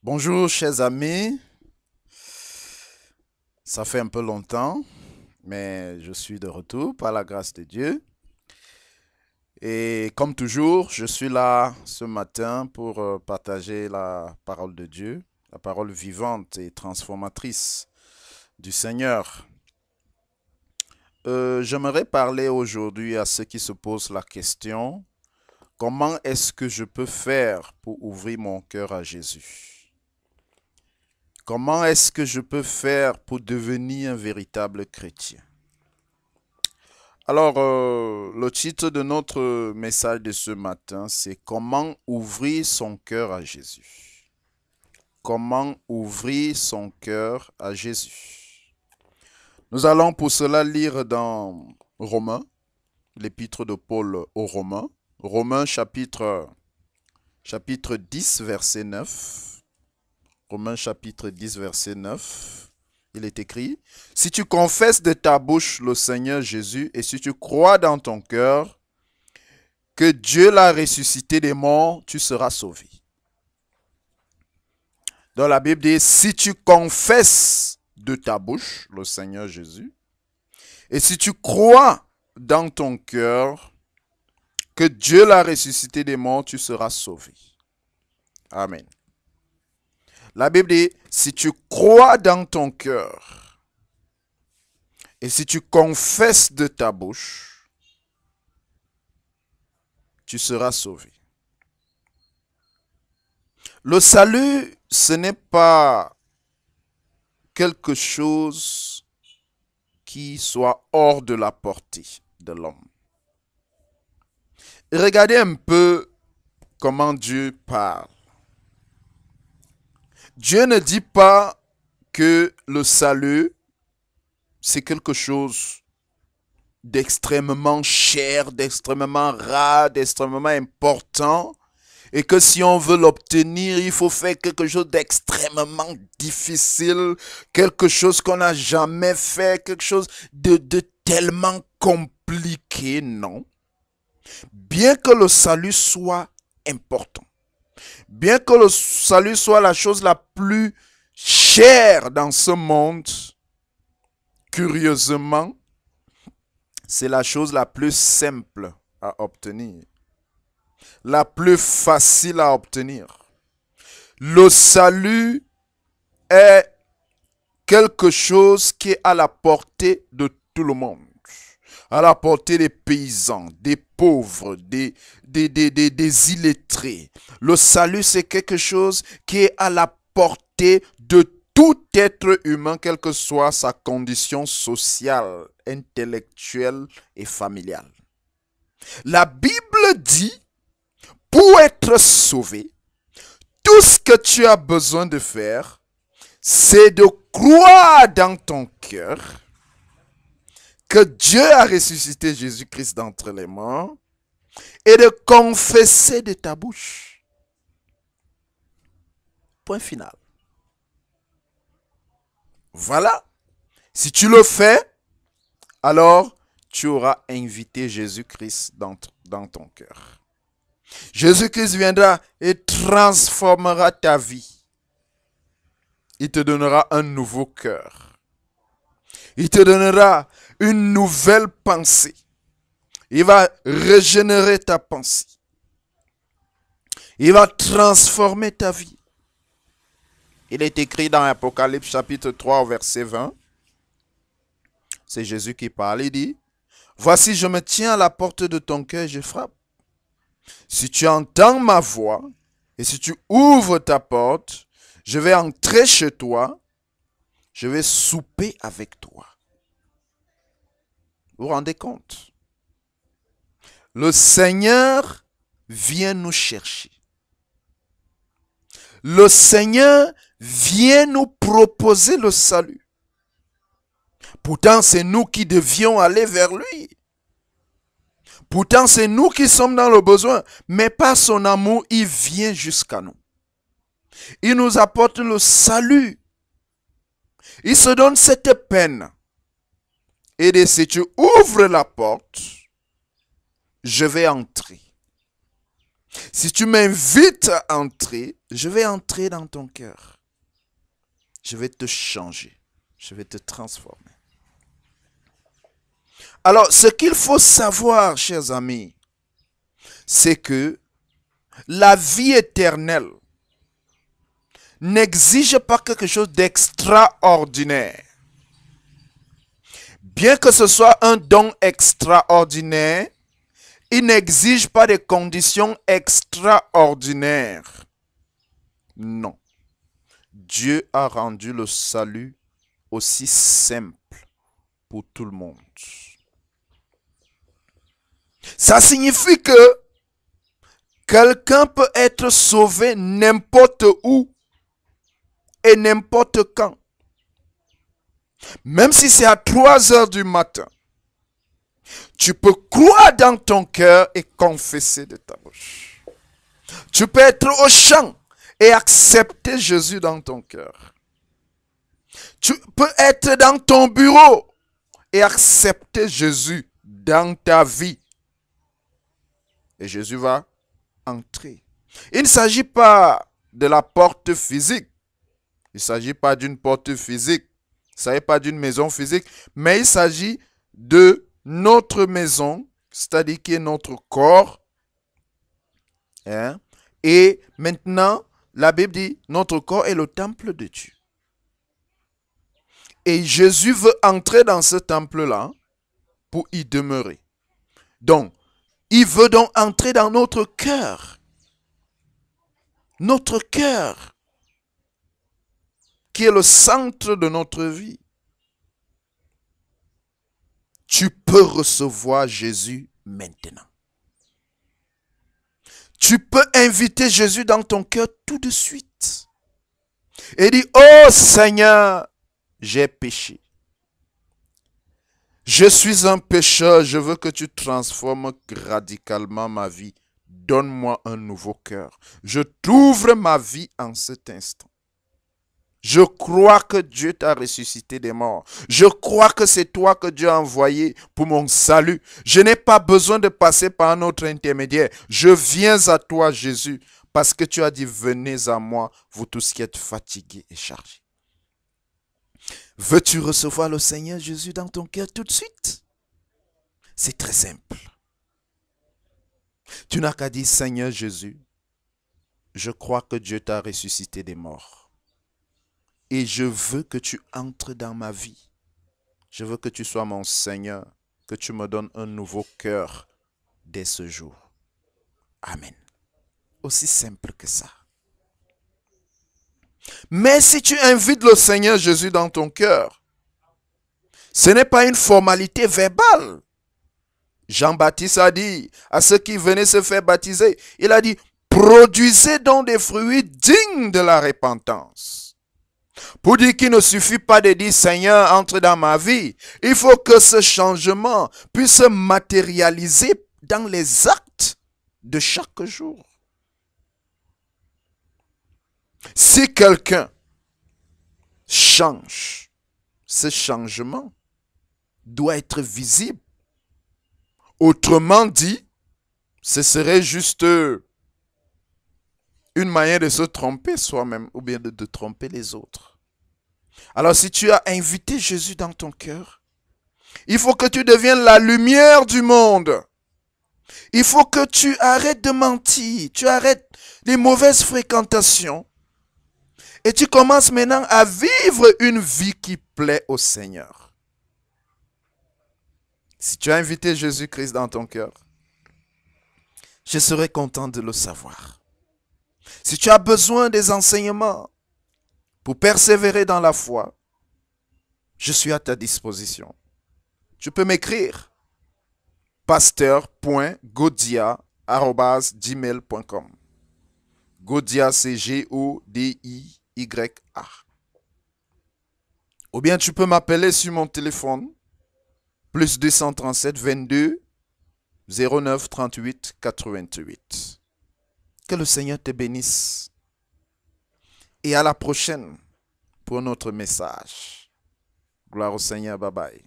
Bonjour chers amis, ça fait un peu longtemps, mais je suis de retour par la grâce de Dieu. Et comme toujours, je suis là ce matin pour partager la parole de Dieu, la parole vivante et transformatrice du Seigneur. J'aimerais parler aujourd'hui à ceux qui se posent la question, comment est-ce que je peux faire pour ouvrir mon cœur à Jésus? Comment est-ce que je peux faire pour devenir un véritable chrétien? Alors, le titre de notre message de ce matin, c'est comment ouvrir son cœur à Jésus. Comment ouvrir son cœur à Jésus. Nous allons pour cela lire dans Romains, l'épître de Paul aux Romains. Romains chapitre 10, verset 9. Romains chapitre 10, verset 9. Il est écrit, « Si tu confesses de ta bouche le Seigneur Jésus et si tu crois dans ton cœur que Dieu l'a ressuscité des morts, tu seras sauvé. » Dans la Bible dit, « Si tu confesses de ta bouche le Seigneur Jésus et si tu crois dans ton cœur que Dieu l'a ressuscité des morts, tu seras sauvé. » Amen. La Bible dit, si tu crois dans ton cœur et si tu confesses de ta bouche, tu seras sauvé. Le salut, ce n'est pas quelque chose qui soit hors de la portée de l'homme. Regardez un peu comment Dieu parle. Dieu ne dit pas que le salut, c'est quelque chose d'extrêmement cher, d'extrêmement rare, d'extrêmement important, et que si on veut l'obtenir, il faut faire quelque chose d'extrêmement difficile, quelque chose qu'on n'a jamais fait, quelque chose de tellement compliqué, non. Bien que le salut soit important, bien que le salut soit la chose la plus chère dans ce monde, curieusement, c'est la chose la plus simple à obtenir, la plus facile à obtenir. Le salut est quelque chose qui est à la portée de tout le monde, à la portée des paysans, des pauvres, des illettrés. Le salut, c'est quelque chose qui est à la portée de tout être humain, quelle que soit sa condition sociale, intellectuelle et familiale. La Bible dit, pour être sauvé, tout ce que tu as besoin de faire, c'est de croire dans ton cœur que Dieu a ressuscité Jésus-Christ d'entre les morts et de confesser de ta bouche. Point final. Voilà. Si tu le fais, alors tu auras invité Jésus-Christ dans ton cœur. Jésus-Christ viendra et transformera ta vie. Il te donnera un nouveau cœur. Il te donnera une nouvelle pensée. Il va régénérer ta pensée. Il va transformer ta vie. Il est écrit dans Apocalypse chapitre 3 verset 20. C'est Jésus qui parle. Il dit, « Voici, je me tiens à la porte de ton cœur et je frappe. Si tu entends ma voix et si tu ouvres ta porte, je vais entrer chez toi, je vais souper avec toi. » Vous vous rendez compte? Le Seigneur vient nous chercher. Le Seigneur vient nous proposer le salut. Pourtant, c'est nous qui devions aller vers lui. Pourtant, c'est nous qui sommes dans le besoin. Mais par son amour, il vient jusqu'à nous. Il nous apporte le salut. Il se donne cette peine. Et si tu ouvres la porte, je vais entrer. Si tu m'invites à entrer, je vais entrer dans ton cœur. Je vais te changer. Je vais te transformer. Alors, ce qu'il faut savoir, chers amis, c'est que la vie éternelle n'exige pas quelque chose d'extraordinaire. Bien que ce soit un don extraordinaire, il n'exige pas des conditions extraordinaires. Non. Dieu a rendu le salut aussi simple pour tout le monde. Ça signifie que quelqu'un peut être sauvé n'importe où et n'importe quand. Même si c'est à 3 heures du matin, tu peux croire dans ton cœur et confesser de ta bouche. Tu peux être au champ et accepter Jésus dans ton cœur. Tu peux être dans ton bureau et accepter Jésus dans ta vie. Et Jésus va entrer. Il ne s'agit pas de la porte physique. Il ne s'agit pas d'une porte physique. Il ne s'agit pas d'une maison physique. Mais il s'agit de notre maison, c'est-à-dire qui est notre corps. Hein? Et maintenant, la Bible dit, notre corps est le temple de Dieu. Et Jésus veut entrer dans ce temple-là pour y demeurer. Donc, il veut donc entrer dans notre cœur. Notre cœur, qui est le centre de notre vie. Tu peux recevoir Jésus maintenant. Tu peux inviter Jésus dans ton cœur tout de suite. Et dire, oh Seigneur, j'ai péché. Je suis un pécheur, je veux que tu transformes radicalement ma vie. Donne-moi un nouveau cœur. Je t'ouvre ma vie en cet instant. Je crois que Dieu t'a ressuscité des morts. Je crois que c'est toi que Dieu a envoyé pour mon salut. Je n'ai pas besoin de passer par un autre intermédiaire. Je viens à toi, Jésus, parce que tu as dit, venez à moi, vous tous qui êtes fatigués et chargés. Veux-tu recevoir le Seigneur Jésus dans ton cœur tout de suite? C'est très simple. Tu n'as qu'à dire, Seigneur Jésus, je crois que Dieu t'a ressuscité des morts. Et je veux que tu entres dans ma vie. Je veux que tu sois mon Seigneur, que tu me donnes un nouveau cœur dès ce jour. Amen. Aussi simple que ça. Mais si tu invites le Seigneur Jésus dans ton cœur, ce n'est pas une formalité verbale. Jean-Baptiste a dit à ceux qui venaient se faire baptiser, il a dit, produisez donc des fruits dignes de la repentance. Pour dire qu'il ne suffit pas de dire, Seigneur, entre dans ma vie. Il faut que ce changement puisse se matérialiser dans les actes de chaque jour. Si quelqu'un change, ce changement doit être visible. Autrement dit, ce serait juste une manière de se tromper soi-même ou bien de tromper les autres. Alors si tu as invité Jésus dans ton cœur, il faut que tu deviennes la lumière du monde. Il faut que tu arrêtes de mentir, tu arrêtes les mauvaises fréquentations et tu commences maintenant à vivre une vie qui plaît au Seigneur. Si tu as invité Jésus-Christ dans ton cœur, je serai content de le savoir. Si tu as besoin des enseignements pour persévérer dans la foi, je suis à ta disposition. Tu peux m'écrire pasteur.godia@gmail.com. Godia, c'est G-O-D-I-Y-A. Ou bien tu peux m'appeler sur mon téléphone, plus 237 22 09 38 88. Que le Seigneur te bénisse. Et à la prochaine pour notre message. Gloire au Seigneur. Bye bye.